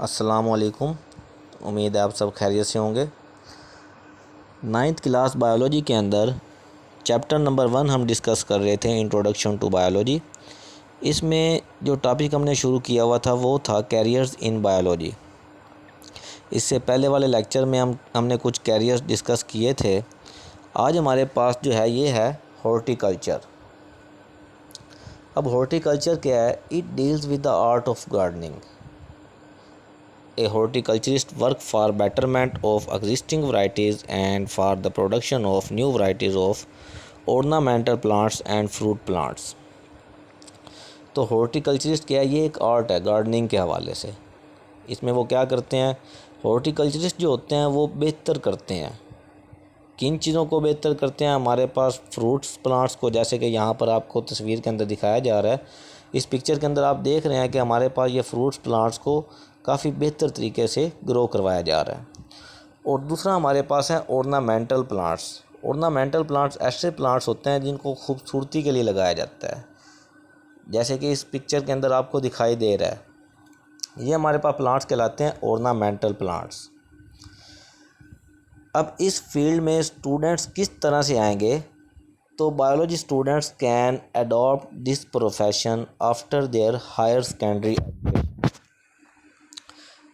अस्सलामुअलैकुम। उम्मीद है आप सब खैरियत से होंगे। 9th क्लास बायोलॉजी के अंदर चैप्टर नंबर 1 हम डिस्कस कर रहे थे, इंट्रोडक्शन टू बायोलॉजी। इसमें जो टॉपिक हमने शुरू किया हुआ था वो था कैरियर्स इन बायोलॉजी। इससे पहले वाले लेक्चर में हमने कुछ कैरियर्स डिस्कस किए थे। आज हमारे पास जो है ये है हॉर्टिकल्चर। अब हॉर्टिकल्चर क्या है? It deals with the art of gardening. A horticulturist work for betterment of existing varieties and for the production of new varieties of ornamental plants and fruit plants। तो हॉर्टिकल्चरिस्ट क्या है? ये एक art है gardening के हवाले से। इसमें वो क्या करते हैं? हॉर्टिकल्चरिस्ट जो होते हैं वो बेहतर करते हैं। किन चीज़ों को बेहतर करते हैं? हमारे पास फ्रूट्स प्लांट्स को, जैसे कि यहाँ पर आपको तस्वीर के अंदर दिखाया जा रहा है। इस पिक्चर के अंदर आप देख रहे हैं कि हमारे पास ये फ्रूट्स प्लांट्स को काफ़ी बेहतर तरीके से ग्रो करवाया जा रहा है। और दूसरा हमारे पास है ऑर्नामेंटल प्लांट्स। ऑर्नामेंटल प्लांट्स ऐसे प्लांट्स होते हैं जिनको खूबसूरती के लिए लगाया जाता है, जैसे कि इस पिक्चर के अंदर आपको दिखाई दे रहा है। ये हमारे पास प्लांट्स कहलाते हैं ऑर्नामेंटल प्लांट्स। अब इस फील्ड में स्टूडेंट्स किस तरह से आएंगे? तो biology students can adopt this profession after their higher secondary.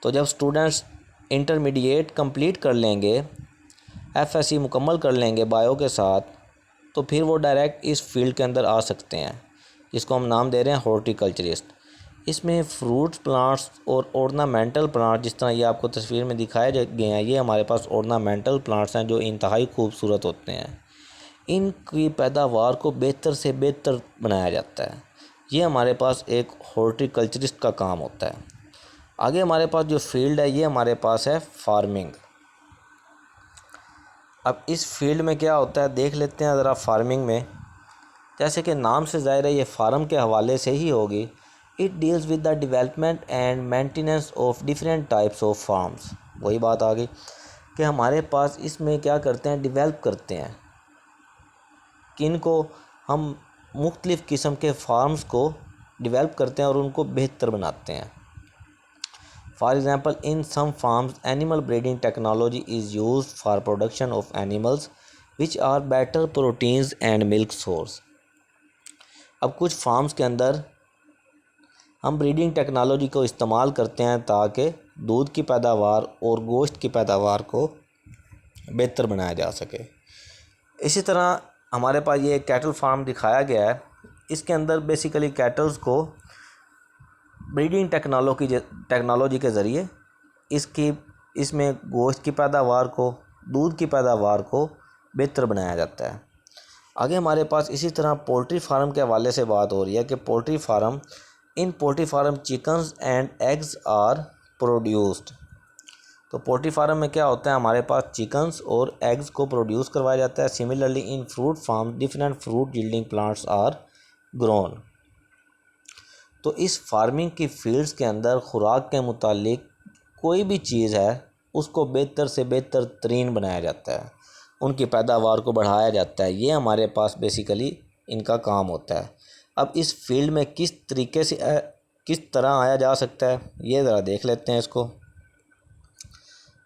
तो जब स्टूडेंट्स इंटरमीडिएट कंप्लीट कर लेंगे, एफएससी मुकम्मल कर लेंगे बायो के साथ, तो फिर वो डायरेक्ट इस फील्ड के अंदर आ सकते हैं, जिसको हम नाम दे रहे हैं हॉर्टिकल्चरिस्ट। इसमें फ्रूट्स प्लांट्स और ऑर्नामेंटल प्लांट, जिस तरह ये आपको तस्वीर में दिखाए गए हैं, ये हमारे पास ऑर्नामेंटल प्लांट्स हैं जो इंतहाई खूबसूरत होते हैं। इनकी पैदावार को बेहतर से बेहतर बनाया जाता है। ये हमारे पास एक हॉर्टिकल्चरिस्ट का काम होता है। आगे हमारे पास जो फील्ड है ये हमारे पास है फार्मिंग। अब इस फील्ड में क्या होता है देख लेते हैं ज़रा। फार्मिंग में जैसे कि नाम से ज़ाहिर है ये फार्म के हवाले से ही होगी। It deals with the development and maintenance of different types of farms. वही बात आ गई कि हमारे पास इसमें क्या करते हैं? डेवलप करते हैं। किन को? हम मुख्तलिफ़ किस्म के फार्म्स को डेवलप करते हैं और उनको बेहतर बनाते हैं। For example, in some farms, animal breeding technology is used for production of animals which are better proteins and milk source। अब कुछ फार्म्स के अंदर हम ब्रीडिंग टेक्नोलॉजी को इस्तेमाल करते हैं ताकि दूध की पैदावार और गोश्त की पैदावार को बेहतर बनाया जा सके। इसी तरह हमारे पास ये कैटल फार्म दिखाया गया है। इसके अंदर बेसिकली कैटल्स को ब्रीडिंग टेक्नोलॉजी के ज़रिए इसमें गोश्त की पैदावार को, दूध की पैदावार को बेहतर बनाया जाता है। आगे हमारे पास इसी तरह पोल्ट्री फार्म के हवाले से बात हो रही है कि poultry farm chickens and eggs are produced. तो पोल्ट्री फार्म में क्या होता है? हमारे पास चिकन्स और एग्स को प्रोड्यूस करवाया जाता है। Similarly in fruit farm different fruit yielding plants are grown. तो इस फार्मिंग की फील्ड्स के अंदर खुराक के मुतालिक कोई भी चीज़ है उसको बेहतर से बेहतर तरीन बनाया जाता है, उनकी पैदावार को बढ़ाया जाता है। ये हमारे पास बेसिकली इनका काम होता है। अब इस फील्ड में किस तरीके से किस तरह आया जा सकता है ये ज़रा देख लेते हैं इसको।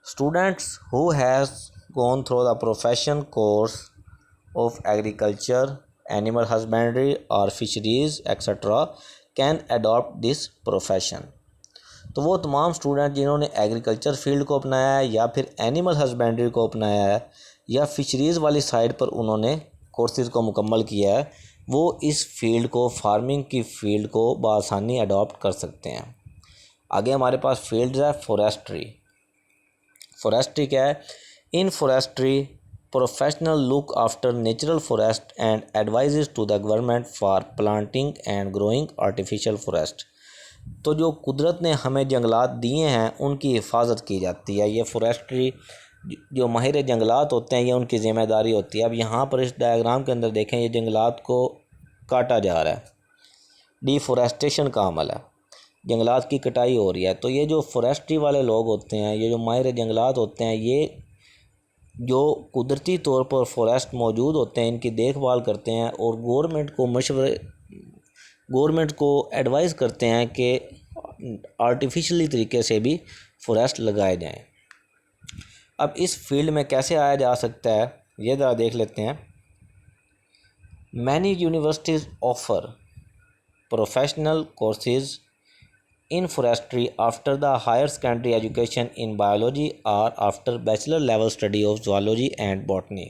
Students who has gone through the profession course of agriculture, animal husbandry और fisheries etcetera can adopt this profession. तो वो तमाम स्टूडेंट जिन्होंने एग्रीकल्चर फील्ड को अपनाया है या फिर एनिमल हस्बेंड्री को अपनाया है या फिशरीज़ वाली साइड पर उन्होंने कोर्सेज़ को मुकम्मल किया है, वो इस फील्ड को, फार्मिंग की फील्ड को बआसानी अडॉप्ट कर सकते हैं। आगे हमारे पास फील्ड्स है फॉरेस्ट्री। फॉरेस्ट्री क्या है? In forestry professional look after natural forest and advises to the government for planting and growing artificial forest. तो जो कुदरत ने हमें जंगलात दिए हैं उनकी हिफाजत की जाती है। ये फॉरेस्ट्री जो माहिर जंगलात होते हैं ये उनकी ज़िम्मेदारी होती है। अब यहाँ पर इस डायग्राम के अंदर देखें, ये जंगलात को काटा जा रहा है, डिफॉरेस्टेशन का अमल है, जंगलात की कटाई हो रही है। तो ये जो फॉरेस्ट्री वाले लोग होते हैं, ये जो माहिर जंगलात होते हैं, ये जो कुदरती तौर पर फॉरेस्ट मौजूद होते हैं इनकी देखभाल करते हैं और गवर्नमेंट को एडवाइस करते हैं कि आर्टिफिशियली तरीके से भी फॉरेस्ट लगाए जाएं। अब इस फील्ड में कैसे आया जा सकता है ये ज़रा देख लेते हैं। Many universities offer professional courses in forestry after the higher secondary education in biology or after bachelor level study of zoology and botany।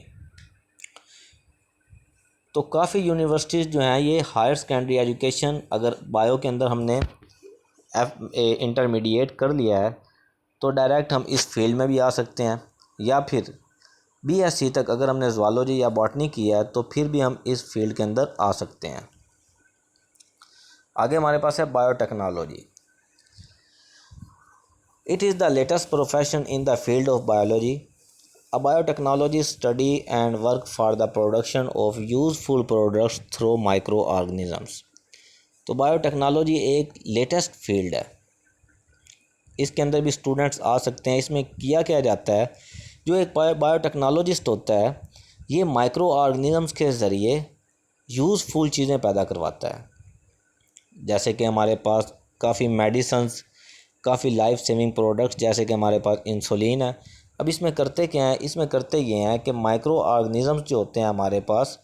तो काफ़ी यूनिवर्सिटीज़ जो हैं ये हायर सेकेंडरी एजुकेशन अगर बायो के अंदर हमने इंटरमीडिएट कर लिया है तो डायरेक्ट हम इस फील्ड में भी आ सकते हैं, या फिर बीएससी तक अगर हमने ज़ूलॉजी या बॉटनी किया है तो फिर भी हम इस फील्ड के अंदर आ सकते हैं। आगे हमारे पास है biotechnology. It is the latest profession in the field of biology. A biotechnology study and work for the production of useful products through microorganisms। तो बायोटेक्नोलॉजी एक लेटेस्ट फील्ड है, इसके अंदर भी स्टूडेंट्स आ सकते हैं। इसमें किया क्या जाता है, जो एक बायोटेक्नोलॉजिस्ट होता है ये माइक्रो ऑर्गेनिज़म्स के ज़रिए यूज़फुल चीज़ें पैदा करवाता है। जैसे कि हमारे पास काफ़ी मेडिसिन्स, काफ़ी लाइफ सेविंग प्रोडक्ट्स, जैसे कि हमारे पास इंसुलिन है। अब इसमें करते क्या हैं, इसमें करते ये हैं कि माइक्रो ऑर्गेनिज़म्स जो होते हैं हमारे पास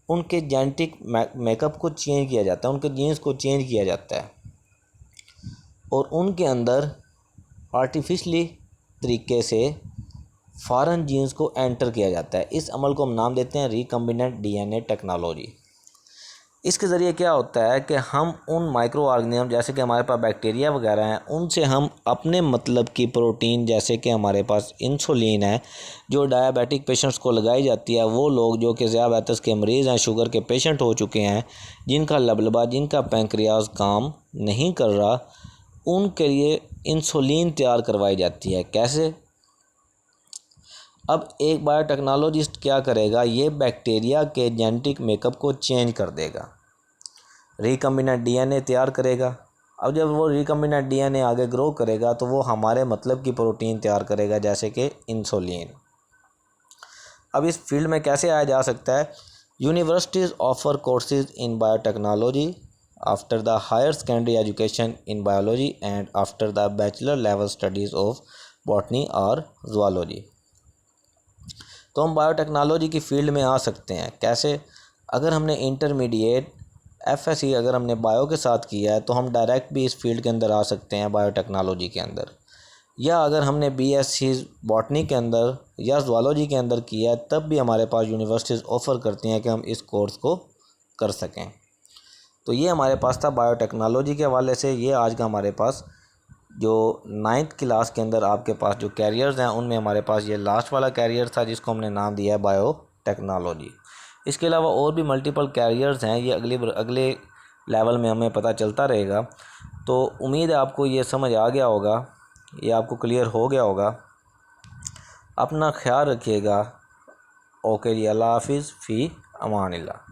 उनके जेनेटिक मेकअप को चेंज किया जाता है, उनके जीन्स को चेंज किया जाता है और उनके अंदर आर्टिफिशली तरीके से फॉरेन जीन्स को एंटर किया जाता है। इस अमल को हम नाम देते हैं रिकम्बिनेंट डीएनए टेक्नोलॉजी। इसके ज़रिए क्या होता है कि हम उन माइक्रो ऑर्गेनिज़म जैसे कि हमारे पास बैक्टीरिया वगैरह हैं उनसे हम अपने मतलब की प्रोटीन, जैसे कि हमारे पास इंसुलिन है जो डायबिटिक पेशेंट्स को लगाई जाती है, वो लोग जो कि ज़ियादत के मरीज़ हैं, शुगर के पेशेंट हो चुके हैं, जिनका लबलबा, जिनका पैंक्रियाज काम नहीं कर रहा, उनके लिए इंसुलिन तैयार करवाई जाती है। कैसे? अब एक बायोटेक्नोलॉजिस्ट क्या करेगा, ये बैक्टीरिया के जेनेटिक मेकअप को चेंज कर देगा, रिकम्बिनेंट डीएनए तैयार करेगा। अब जब वो रिकम्बिनेंट डीएनए आगे ग्रो करेगा तो वो हमारे मतलब की प्रोटीन तैयार करेगा, जैसे कि इंसुलिन। अब इस फील्ड में कैसे आया जा सकता है, universities offer courses in biotechnology after the higher secondary education in biology and after the bachelor level studies of botany और ज़ूलॉजी। तो हम बायोटेक्नोलॉजी की फ़ील्ड में आ सकते हैं। कैसे? अगर हमने इंटरमीडिएट एफएससी अगर हमने बायो के साथ किया है तो हम डायरेक्ट भी इस फील्ड के अंदर आ सकते हैं बायोटेक्नोलॉजी के अंदर, या अगर हमने बीएससी बॉटनी के अंदर या ज़ूलॉजी के अंदर किया है तब भी हमारे पास यूनिवर्सिटीज़ ऑफ़र करती हैं कि हम इस कोर्स को कर सकें। तो ये हमारे पास था बायोटेक्नोलॉजी के हवाले से। ये आज का हमारे पास जो 9th क्लास के अंदर आपके पास जो कैरियर्स हैं उनमें हमारे पास ये लास्ट वाला कैरियर था जिसको हमने नाम दिया है बायोटेक्नोलॉजी। इसके अलावा और भी मल्टीपल कैरियर्स हैं, ये अगले लेवल में हमें पता चलता रहेगा। तो उम्मीद है आपको ये समझ आ गया होगा, ये आपको क्लियर हो गया होगा। अपना ख्याल रखिएगा। ओके जी, अल्लाह हाफिज़, फ़ी अमानिल्लाह।